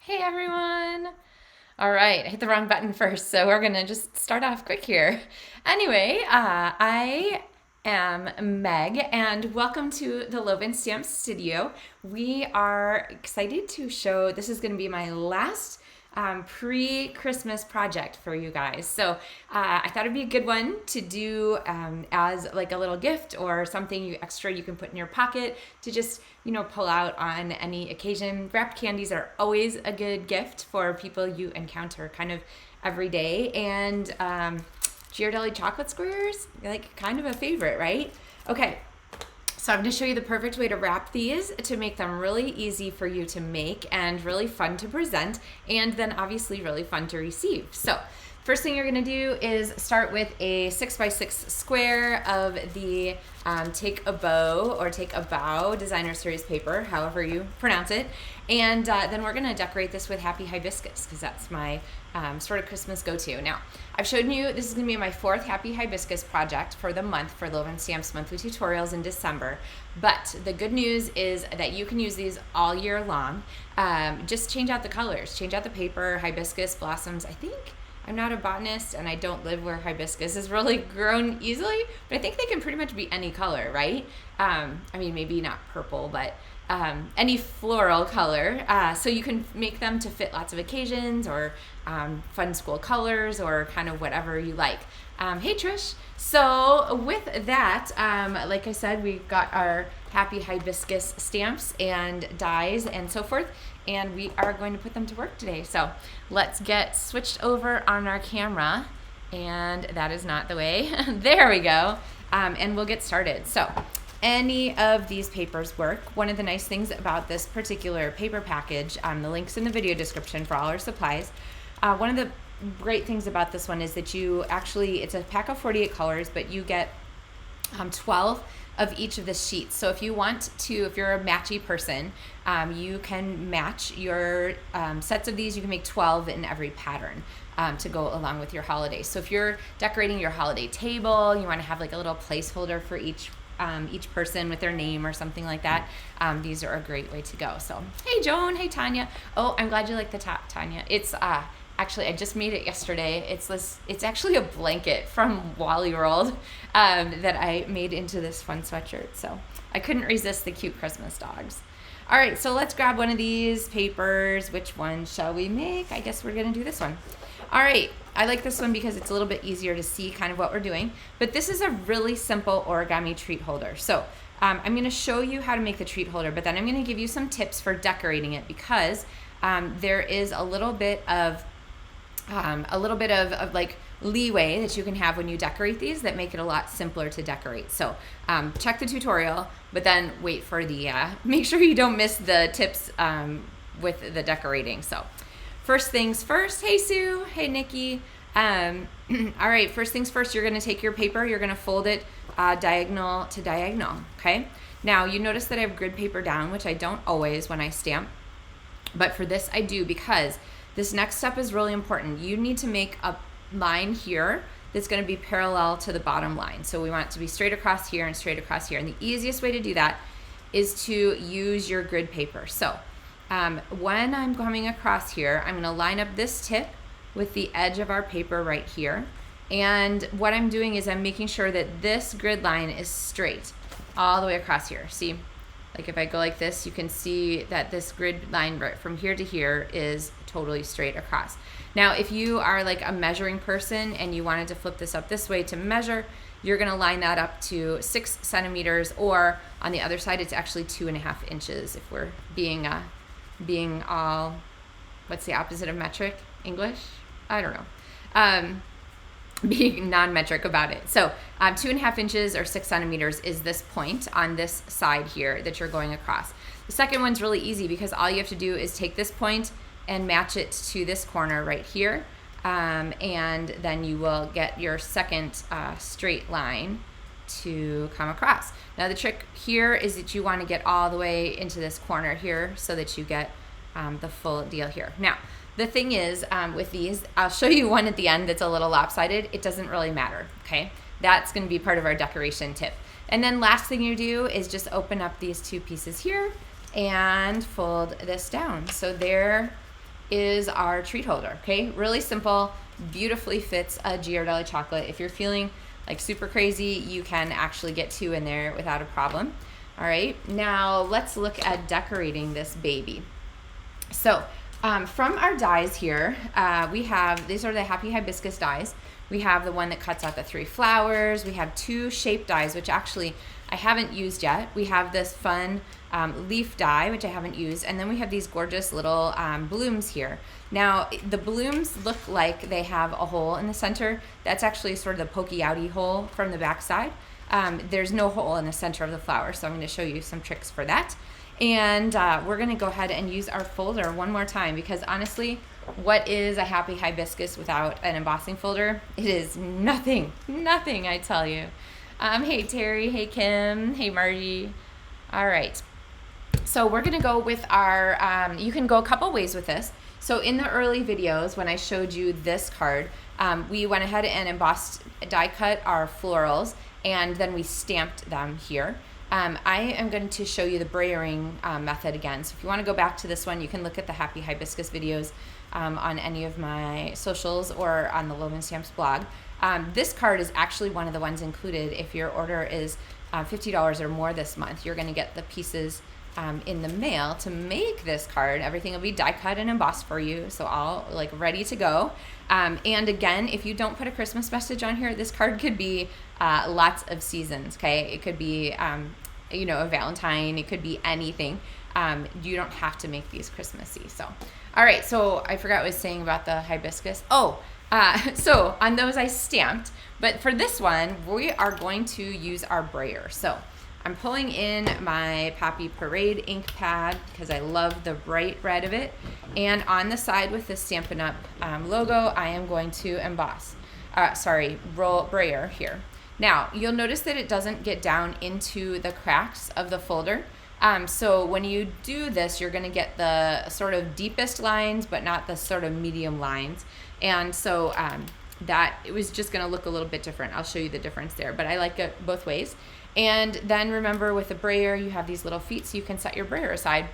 Hey everyone! All right, I hit the wrong button first, so we're gonna just start off quick here. Anyway, I am Meg, and welcome to the LovenStamps studio. We are excited to show, this is gonna be my last pre-Christmas project for you guys. So I thought it'd be a good one to do as like a little gift or something extra you can put in your pocket to just, pull out on any occasion. Wrapped candies are always a good gift for people you encounter kind of every day. And Ghirardelli chocolate squares, like kind of a favorite, right? Okay, so I'm going to show you the perfect way to wrap these to make them really easy for you to make and really fun to present, and then obviously really fun to receive. So first thing you're going to do is start with a 6x6 square of the Take a Bow or Take a Bow designer series paper, however you pronounce it. And then we're going to decorate this with Happy Hibiscus because that's my sort of Christmas go-to. Now, I've shown you, this is going to be my fourth Happy Hibiscus project for the month for LovenStamps Monthly Tutorials in December. But the good news is that you can use these all year long. Just change out the colors, change out the paper, hibiscus blossoms. I think I'm not a botanist and I don't live where hibiscus is really grown easily, but I think they can pretty much be any color, right? I mean, maybe not purple, but any floral color. So you can make them to fit lots of occasions or fun school colors or kind of whatever you like. Hey Trish. So with that, like I said, we've got our Happy Hibiscus stamps and dies and so forth, and we are going to put them to work today. So let's get switched over on our camera, and that is not the way. There we go. And we'll get started. So any of these papers work. One of the nice things about this particular paper package, the link's in the video description for all our supplies. One of the great things about this one is that it's a pack of 48 colors, but you get 12 of each of the sheets. So if you're a matchy person, you can match your sets of these. You can make 12 in every pattern to go along with your holiday. So if you're decorating your holiday table, you want to have like a little placeholder for each person with their name or something like that. These are a great way to go. So, hey Joan, hey Tanya. Oh, I'm glad you like the top, Tanya. It's actually, I just made it yesterday. It's actually a blanket from Wally World that I made into this fun sweatshirt. So I couldn't resist the cute Christmas dogs. All right, so let's grab one of these papers. Which one shall we make? I guess we're gonna do this one. All right, I like this one because it's a little bit easier to see kind of what we're doing, but this is a really simple origami treat holder. So I'm gonna show you how to make the treat holder, but then I'm gonna give you some tips for decorating it because there is a little bit of like leeway that you can have when you decorate these that make it a lot simpler to decorate. So check the tutorial, but then wait for make sure you don't miss the tips with the decorating. So first things first, hey Sue, hey Nikki. All right, first things first, you're gonna take your paper, you're gonna fold it diagonal to diagonal, okay? Now you notice that I have grid paper down, which I don't always when I stamp, but for this I do because this next step is really important. You need to make a line here that's going to be parallel to the bottom line. So we want it to be straight across here and straight across here. And the easiest way to do that is to use your grid paper. So when I'm coming across here, I'm going to line up this tip with the edge of our paper right here. And what I'm doing is I'm making sure that this grid line is straight all the way across here. See? Like if I go like this, you can see that this grid line right from here to here is totally straight across. Now, if you are like a measuring person and you wanted to flip this up this way to measure, you're gonna line that up to 6 centimeters, or on the other side, it's actually 2.5 inches if we're being all, what's the opposite of metric? English? I don't know. Being non-metric about it. So 2.5 inches or 6 centimeters is this point on this side here that you're going across. The second one's really easy because all you have to do is take this point and match it to this corner right here, and then you will get your second straight line to come across. Now the trick here is that you want to get all the way into this corner here so that you get the full deal here. Now the thing is, with these, I'll show you one at the end that's a little lopsided. It doesn't really matter, okay? That's going to be part of our decoration tip. And then last thing you do is just open up these two pieces here and fold this down. So there is our treat holder, okay? Really simple, beautifully fits a Ghirardelli chocolate. If you're feeling like super crazy, you can actually get 2 in there without a problem. All right, now let's look at decorating this baby. So from our dies here, we have, these are the Happy Hibiscus dies. We have the one that cuts out the 3 flowers. We have 2 shape dies, which actually I haven't used yet. We have this fun leaf die, which I haven't used. And then we have these gorgeous little blooms here. Now, the blooms look like they have a hole in the center. That's actually sort of the pokey outy hole from the back side. There's no hole in the center of the flower, so I'm going to show you some tricks for that. And we're going to go ahead and use our folder one more time, because honestly, what is a Happy Hibiscus without an embossing folder? It is nothing, nothing, I tell you. Hey Terry, hey Kim, hey Marty. All right, so we're going to go with our, you can go a couple ways with this. So in the early videos, when I showed you this card, we went ahead and embossed, die cut our florals, and then we stamped them here. I am going to show you the brayering method again. So if you want to go back to this one, you can look at the Happy Hibiscus videos on any of my socials or on the LovenStamps blog. This card is actually one of the ones included. If your order is $50 or more this month, you're going to get the pieces in the mail to make this card. Everything will be die cut and embossed for you, so all like ready to go. And again, if you don't put a Christmas message on here, this card could be lots of seasons, okay? It could be, you know, a Valentine, it could be anything. You don't have to make these Christmassy. So, all right, so I forgot what I was saying about the hibiscus. So on those I stamped, but for this one, we are going to use our brayer. So I'm pulling in my Poppy Parade ink pad because I love the bright red of it. And on the side with the Stampin' Up! Logo, I am going to emboss, roll brayer here. Now, you'll notice that it doesn't get down into the cracks of the folder. So when you do this, you're going to get the sort of deepest lines, but not the sort of medium lines. And so that it was just going to look a little bit different. I'll show you the difference there, but I like it both ways. And then remember, with the brayer, you have these little feet, so you can set your brayer aside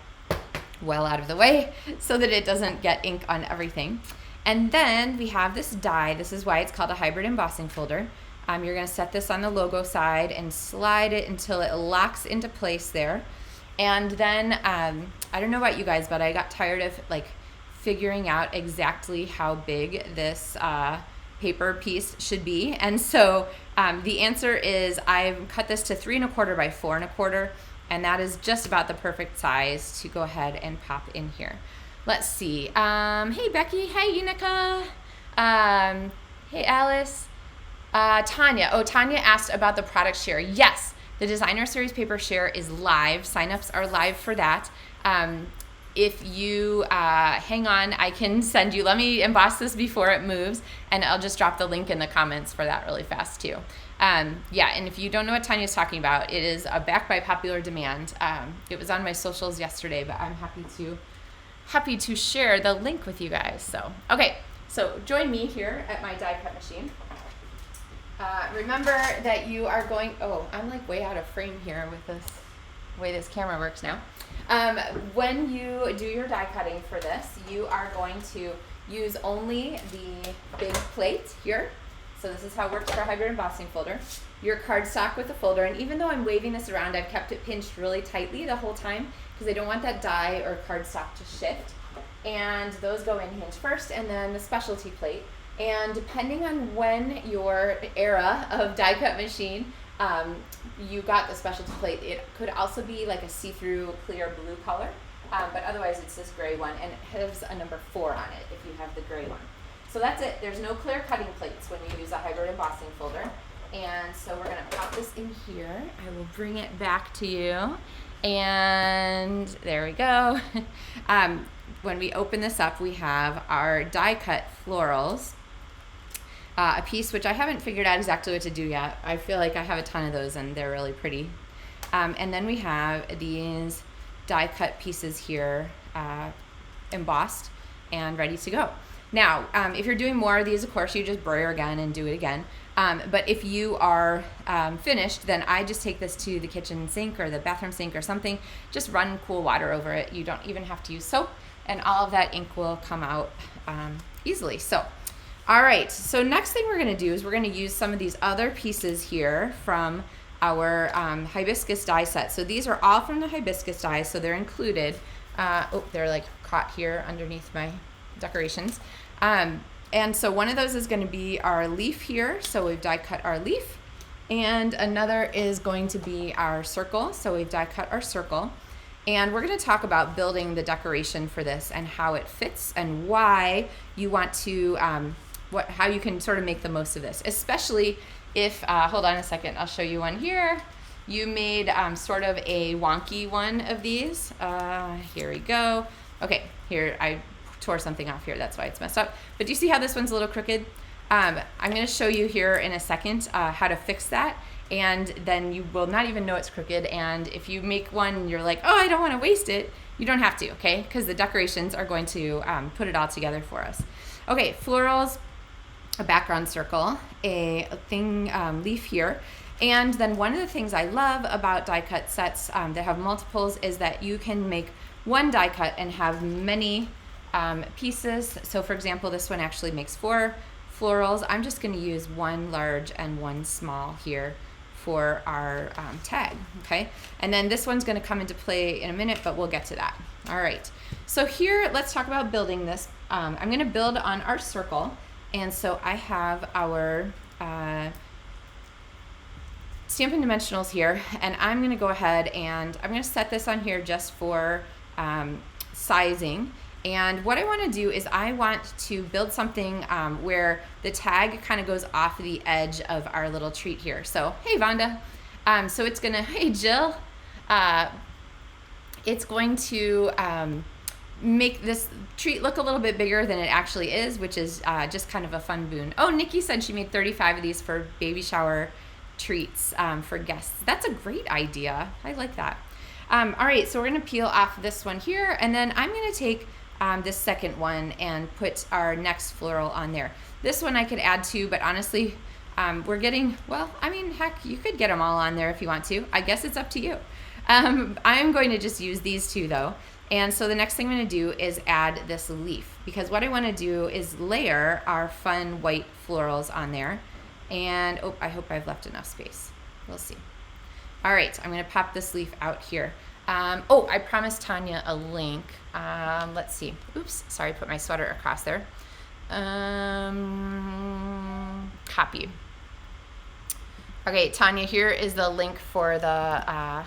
well out of the way so that it doesn't get ink on everything. And then we have this die. This is why it's called a hybrid embossing folder. You're going to set this on the logo side and slide it until it locks into place there. And then I don't know about you guys, but I got tired of like figuring out exactly how big this paper piece should be. And so the answer is I've cut this to 3 1/4 by 4 1/4, and that is just about the perfect size to go ahead and pop in here. Let's see. Hey Becky, hey Unica, hey Alice, Tanya. Oh, Tanya asked about the product share. Yes, the Designer Series paper share is live. Signups are live for that. If you hang on, I can send you, let me emboss this before it moves, and I'll just drop the link in the comments for that really fast too. Yeah, and if you don't know what Tanya's talking about, it is backed by popular demand. It was on my socials yesterday, but I'm happy to share the link with you guys. So, okay, so join me here at my die cut machine. Remember that you are going, oh, I'm like way out of frame here with this way this camera works now. When you do your die cutting for this, you are going to use only the big plate here. So this is how it works for a hybrid embossing folder. Your cardstock with the folder, and even though I'm waving this around, I've kept it pinched really tightly the whole time because I don't want that die or cardstock to shift. And those go in hinge first, and then the specialty plate. And depending on when your era of die cut machine you got the specialty plate, it could also be like a see-through clear blue color, but otherwise it's this gray one, and it has a number 4 on it if you have the gray one. So that's it. There's no clear cutting plates when you use a hybrid embossing folder. And so we're going to pop this in here. I will bring it back to you. And there we go. When we open this up, we have our die cut florals. A piece which I haven't figured out exactly what to do yet. I feel like I have a ton of those and they're really pretty. And then we have these die cut pieces here embossed and ready to go. Now, if you're doing more of these, of course, you just brayer again and do it again. But if you are finished, then I just take this to the kitchen sink or the bathroom sink or something. Just run cool water over it. You don't even have to use soap. and all of that ink will come out easily. So, all right, so next thing we're gonna do is we're gonna use some of these other pieces here from our Hibiscus die set. So these are all from the Hibiscus die, so they're included. Oh, they're like caught here underneath my decorations. And so one of those is gonna be our leaf here, so we've die cut our leaf. And another is going to be our circle, so we've die cut our circle. And we're going to talk about building the decoration for this and how it fits and why you want to, how you can sort of make the most of this, especially if, hold on a second, I'll show you one here. You made sort of a wonky one of these. Here we go. Okay, here, I tore something off here, that's why it's messed up. But do you see how this one's a little crooked? I'm going to show you here in a second how to fix that, and then you will not even know it's crooked. And if you make one, you're like, oh, I don't want to waste it, you don't have to, okay? Because the decorations are going to put it all together for us. Okay, florals, a background circle, a thing leaf here. And then one of the things I love about die cut sets that have multiples is that you can make one die cut and have many pieces. So for example, this one actually makes 4 florals. I'm just going to use one large and one small here for our tag, okay? And then this one's going to come into play in a minute, but we'll get to that. All right, so here, let's talk about building this. I'm going to build on our circle, and so I have our Stampin' Dimensionals here, and I'm going to go ahead and I'm going to set this on here just for sizing. And what I want to do is I want to build something where the tag kind of goes off the edge of our little treat here. So, hey, Vonda. So it's going to, hey, Jill. It's going to make this treat look a little bit bigger than it actually is, which is just kind of a fun boon. Oh, Nikki said she made 35 of these for baby shower treats for guests. That's a great idea. I like that. All right, so we're going to peel off this one here, and then I'm going to take this second one and put our next floral on there. This one I could add to, but honestly, we're getting, well, I mean, heck, you could get them all on there if you want to. I guess it's up to you. I'm going to just use these two though. And so the next thing I'm going to do is add this leaf, because what I want to do is layer our fun white florals on there. And oh, I hope I've left enough space. We'll see. All right, I'm going to pop this leaf out here. Oh, I promised Tanya a link. Let's see. Oops, sorry, put my sweater across there. Copy. Okay, Tanya, here is the link for the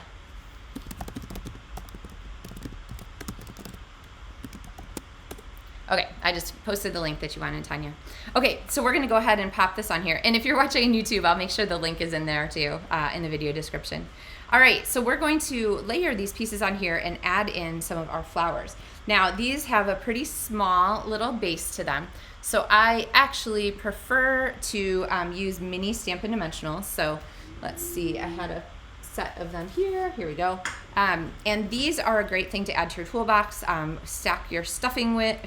okay, I just posted the link that you wanted, Tanya. Okay, so we're going to go ahead and pop this on here. And if you're watching on YouTube, I'll make sure the link is in there too, in the video description. All right, so we're going to layer these pieces on here and add in some of our flowers. Now, these have a pretty small little base to them. So I actually prefer to use mini Stampin' Dimensionals. So let's see, I had a set of them here. Here we go. And these are a great thing to add to your toolbox. Stuff your stocking with,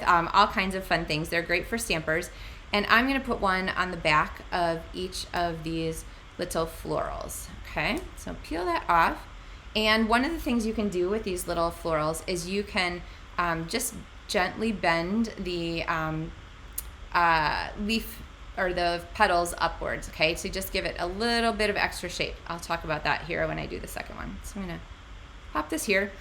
all kinds of fun things. They're great for stampers. And I'm going to put one on the back of each of these little florals. Okay, so peel that off. And one of the things you can do with these little florals is you can just gently bend the leaf or the petals upwards, okay, to just give it a little bit of extra shape. I'll talk about that here when I do the second one. So I'm gonna pop this here.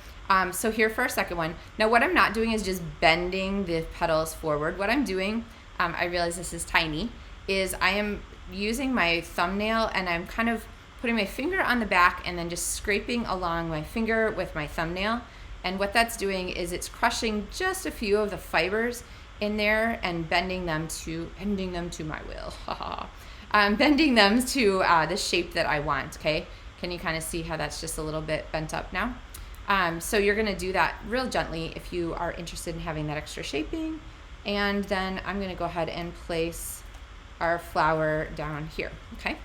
So here for our second one. Now what I'm not doing is just bending the petals forward. What I'm doing, I realize this is tiny, is I am using my thumbnail and I'm kind of putting my finger on the back and then just scraping along my finger with my thumbnail. And what that's doing is it's crushing just a few of the fibers in there and bending them to my will. Bending them to the shape that I want, okay? Can you kind of see how that's just a little bit bent up now? So you're gonna do that real gently if you are interested in having that extra shaping. And then I'm gonna go ahead and place our flower down here, okay?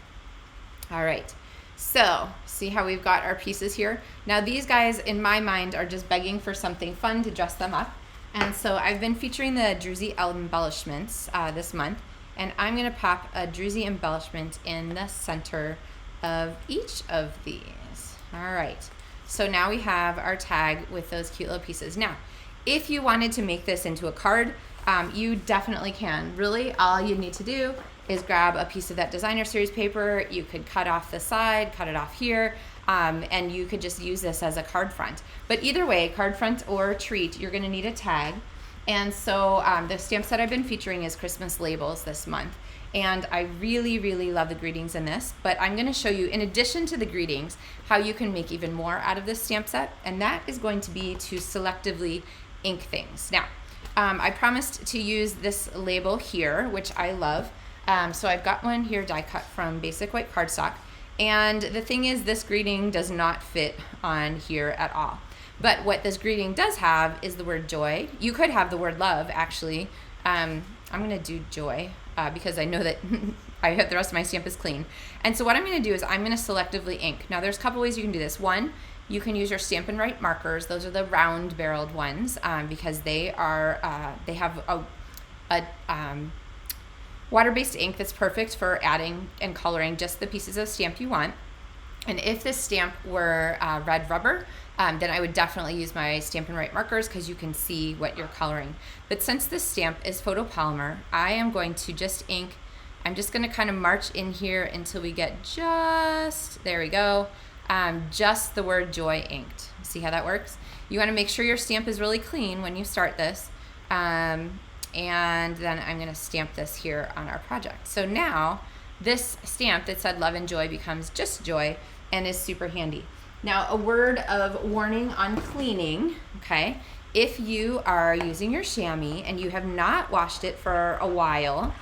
All right, so see how we've got our pieces here? Now these guys, in my mind, are just begging for something fun to dress them up. And so I've been featuring the Druzy embellishments this month, and I'm gonna pop a Druzy embellishment in the center of each of these. All right, So now we have our tag with those cute little pieces. Now, if you wanted to make this into a card, you definitely can. Really, all you need to do is grab a piece of that designer series paper. You could cut off the side, cut it off here, and you could just use this as a card front. But either way, card front or treat, you're gonna need a tag. And so the stamps that I've been featuring is Christmas labels this month. And I really, really love the greetings in this, but I'm gonna show you, in addition to the greetings, how you can make even more out of this stamp set, and that is going to be to selectively ink things. Now, I promised to use this label here, which I love. So I've got one here die cut from basic white cardstock. And the thing is, this greeting does not fit on here at all. But what this greeting does have is the word joy. You could have the word love, actually. I'm gonna do joy because I know that I hope the rest of my stamp is clean. And so what I'm gonna do is I'm gonna selectively ink. Now there's a couple ways you can do this. One, you can use your Stampin' Right markers. Those are the round barreled ones because they have a water-based ink that's perfect for adding and coloring just the pieces of stamp you want. And if this stamp were red rubber, then I would definitely use my Stampin' Right markers because you can see what you're coloring. But since this stamp is photopolymer, I am going to just ink. I'm just going to kind of march in here until we get just, there we go, just the word joy inked. See how that works? You want to make sure your stamp is really clean when you start this. And then I'm going to stamp this here on our project. So now this stamp that said love and joy becomes just joy and is super handy. Now, a word of warning on cleaning, okay? If you are using your chamois and you have not washed it for a while,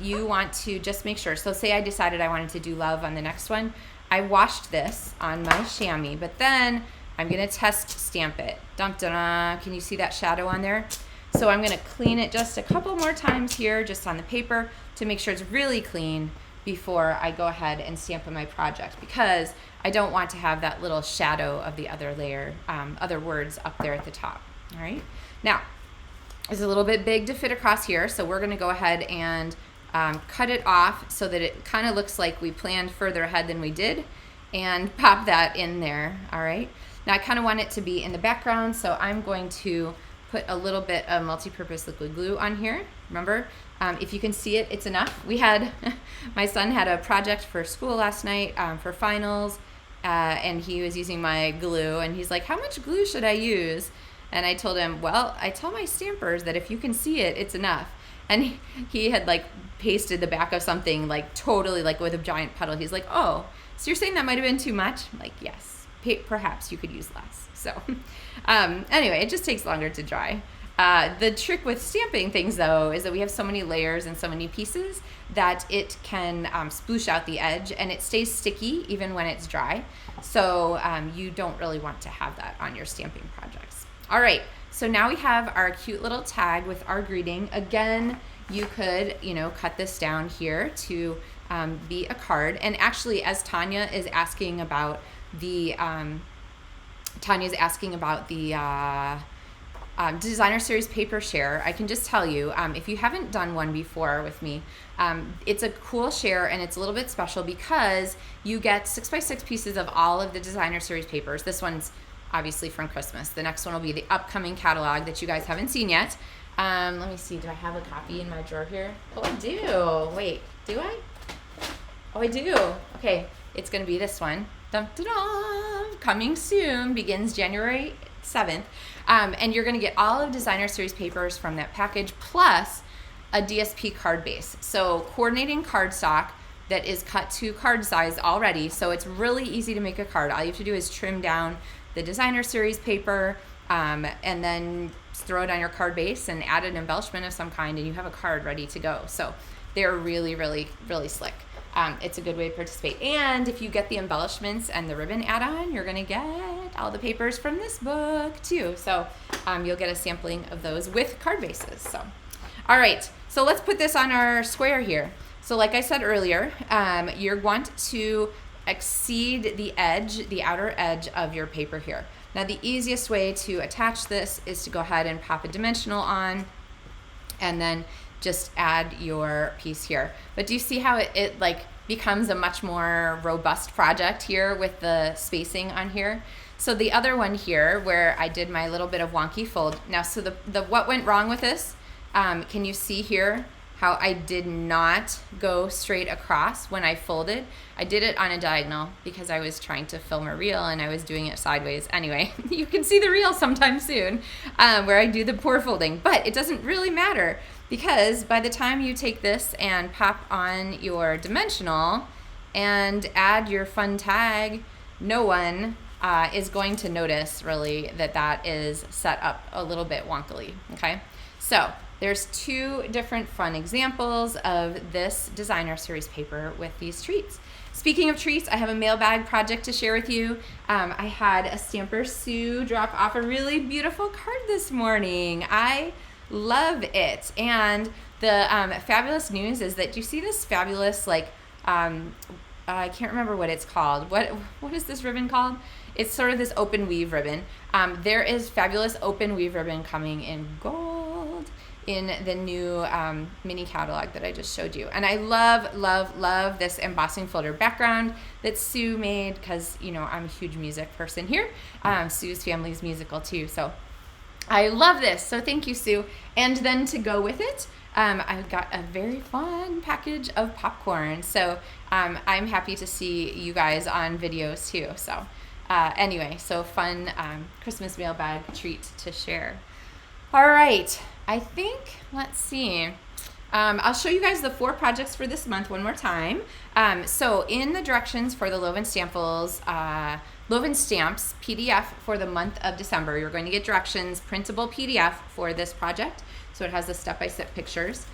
you want to just make sure. So say I decided I wanted to do love on the next one. I washed this on my chamois, but then I'm gonna test stamp it. Dun-dun-dun. Can you see that shadow on there? So I'm gonna clean it just a couple more times here, just on the paper, to make sure it's really clean before I go ahead and stamp on my project, because I don't want to have that little shadow of the other layer, other words up there at the top. All right. Now, it's a little bit big to fit across here, so we're gonna go ahead and cut it off so that it kind of looks like we planned further ahead than we did, and pop that in there. All right. Now I kind of want it to be in the background, so I'm going to put a little bit of multi-purpose liquid glue on here. Remember, if you can see it, it's enough. We had, my son had a project for school last night for finals, and he was using my glue, and he's like, how much glue should I use? And I told him, well, I tell my stampers that if you can see it, it's enough. And he had like pasted the back of something like totally like with a giant puddle. He's like, oh, so you're saying that might have been too much? I'm like, yes, perhaps you could use less. So anyway, it just takes longer to dry. The trick with stamping things, though, is that we have so many layers and so many pieces that it can sploosh out the edge, and it stays sticky even when it's dry. So you don't really want to have that on your stamping projects. All right, so now we have our cute little tag with our greeting. Again, you could, cut this down here to be a card. And actually, as Tanya is asking about the designer series paper share, I can just tell you, if you haven't done one before with me, it's a cool share, and it's a little bit special because you get 6x6 pieces of all of the designer series papers. This one's obviously from Christmas. The next one will be the upcoming catalog that you guys haven't seen yet. Let me see, do I have a copy in my drawer here? Oh, I do. Wait, do I? Oh, I do. Okay, it's gonna be this one. Dun, dun, dun. Coming soon, begins January 7th. And you're going to get all of designer series papers from that package, plus a DSP card base. So coordinating cardstock that is cut to card size already. So it's really easy to make a card. All you have to do is trim down the designer series paper, and then throw it on your card base and add an embellishment of some kind, and you have a card ready to go. So they're really, really, really slick. It's a good way to participate. And if you get the embellishments and the ribbon add-on, you're going to get all the papers from this book too. So you'll get a sampling of those with card bases. So, all right, so let's put this on our square here. So like I said earlier, you want to exceed the edge, the outer edge of your paper here. Now the easiest way to attach this is to go ahead and pop a dimensional on, and then just add your piece here. But do you see how it like becomes a much more robust project here with the spacing on here? So the other one here where I did my little bit of wonky fold. Now, so the what went wrong with this, can you see here how I did not go straight across when I folded? I did it on a diagonal because I was trying to film a reel and I was doing it sideways. Anyway, you can see the reel sometime soon where I do the poor folding, but it doesn't really matter because by the time you take this and pop on your dimensional and add your fun tag, no one is going to notice really that is set up a little bit wonkily, okay? So there's two different fun examples of this designer series paper with these treats. Speaking of treats, I have a mailbag project to share with you. I had a stamper Sue drop off a really beautiful card this morning. I love it. And the fabulous news is that you see this fabulous, like, I can't remember what it's called. What is this ribbon called? It's sort of this open weave ribbon. There is fabulous open weave ribbon coming in gold in the new mini catalog that I just showed you. And I love, love, love this embossing folder background that Sue made because, you know, I'm a huge music person here. Sue's family's musical too. So I love this. So thank you, Sue. And then to go with it, I've got a very fun package of popcorn. So I'm happy to see you guys on videos too. So anyway, so fun Christmas mailbag treat to share. All right, I think, let's see. I'll show you guys the 4 projects for this month one more time. So in the directions for the LovenStamps PDF for the month of December, you're going to get directions, printable PDF for this project. So it has the step-by-step pictures.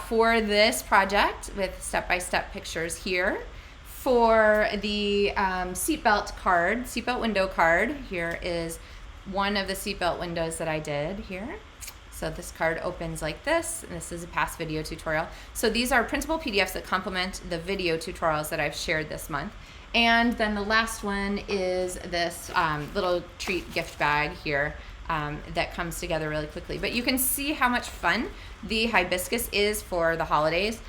For this project with step-by-step pictures here. For the seatbelt window card, here is one of the seatbelt windows that I did here. So this card opens like this, and this is a past video tutorial. So these are printable PDFs that complement the video tutorials that I've shared this month. And then the last one is this little treat gift bag here that comes together really quickly. But you can see how much fun the hibiscus is for the holidays.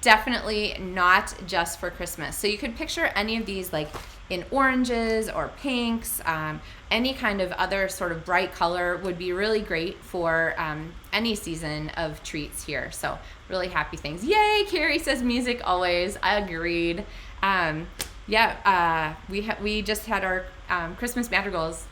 Definitely not just for Christmas. So you could picture any of these like in oranges or pinks, any kind of other sort of bright color would be really great for any season of treats here. So really happy things. Yay, Carrie says music always. I agreed. We just had our Christmas madrigals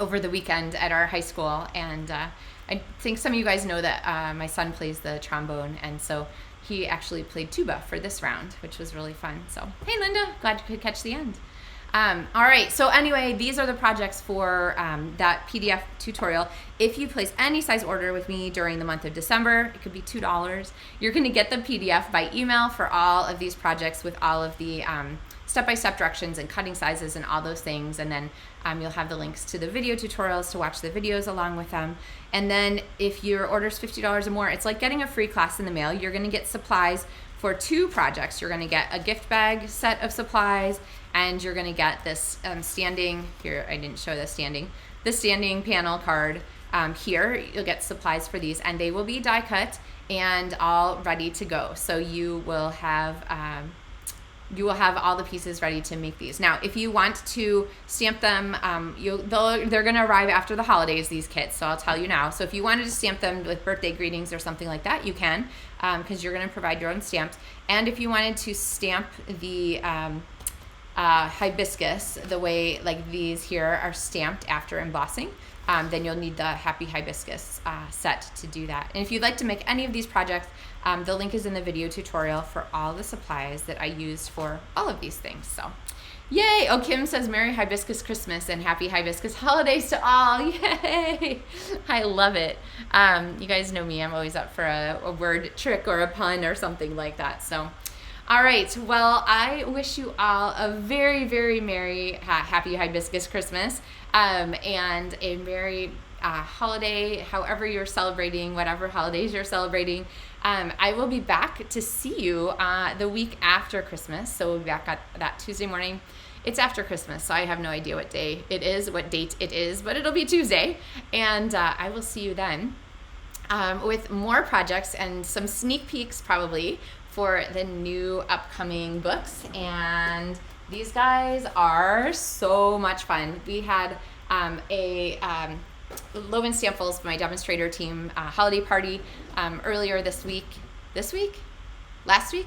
over the weekend at our high school, and I think some of you guys know that my son plays the trombone, and so he actually played tuba for this round, which was really fun. So, hey Linda, glad you could catch the end. All right, so anyway, these are the projects for that PDF tutorial. If you place any size order with me during the month of December, it could be $2. You're gonna get the PDF by email for all of these projects with all of the step-by-step directions and cutting sizes and all those things. And then you'll have the links to the video tutorials to watch the videos along with them. And then if your order's $50 or more, it's like getting a free class in the mail. You're gonna get supplies for 2 projects. You're gonna get a gift bag set of supplies, and you're gonna get this standing, here I didn't show the standing panel card here. You'll get supplies for these, and they will be die cut and all ready to go. So you will have all the pieces ready to make these. Now, if you want to stamp them, they're going to arrive after the holidays, these kits, so I'll tell you now. So if you wanted to stamp them with birthday greetings or something like that, you can, because you're going to provide your own stamps. And if you wanted to stamp the hibiscus the way like these here are stamped after embossing, then you'll need the Happy Hibiscus set to do that. And if you'd like to make any of these projects, the link is in the video tutorial for all the supplies that I used for all of these things. So, yay! Oh, Kim says Merry Hibiscus Christmas and Happy Hibiscus Holidays to all. Yay! I love it. You guys know me. I'm always up for a word trick or a pun or something like that. So, all right. Well, I wish you all a very, very merry, happy Hibiscus Christmas and a merry holiday, however you're celebrating, whatever holidays you're celebrating. I will be back to see you the week after Christmas. So we'll be back at that Tuesday morning. It's after Christmas, so I have no idea what day it is, what date it is, but it'll be Tuesday. And I will see you then with more projects and some sneak peeks probably for the new upcoming books and These guys are so much fun. We had a LovenStamps, my demonstrator team, holiday party earlier this week. This week? Last week?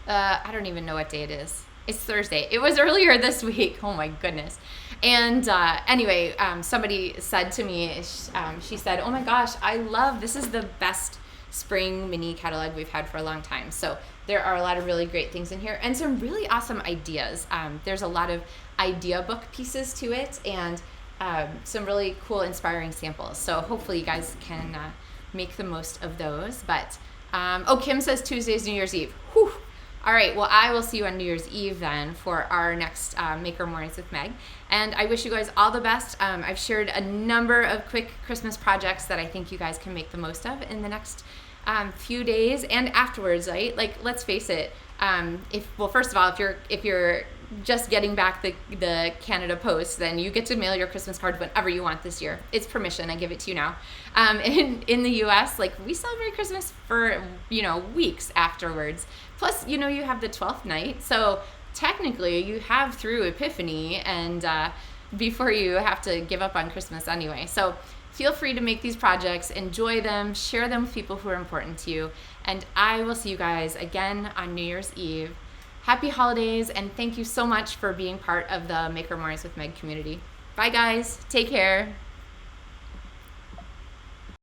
I don't even know what day it is. It's Thursday. It was earlier this week. Oh my goodness. And anyway, somebody said to me, she said, oh my gosh, this is the best spring mini catalog we've had for a long time. So there are a lot of really great things in here and some really awesome ideas. There's a lot of idea book pieces to it and some really cool, inspiring samples. So hopefully you guys can make the most of those. But, Kim says Tuesday's New Year's Eve. Whew. All right, well, I will see you on New Year's Eve then for our next Maker Mornings with Meg. And I wish you guys all the best. I've shared a number of quick Christmas projects that I think you guys can make the most of in the next few days and afterwards, right? Like, let's face it. First of all, if you're just getting back the Canada Post, then you get to mail your Christmas cards whenever you want this year. It's permission. I give it to you now. In the U.S., like, we celebrate Christmas for, weeks afterwards. Plus, you have the 12th night. So technically, you have through Epiphany and before you have to give up on Christmas anyway. So feel free to make these projects, enjoy them, share them with people who are important to you. And I will see you guys again on New Year's Eve. Happy holidays, and thank you so much for being part of the Maker Mornings with Meg community. Bye, guys. Take care.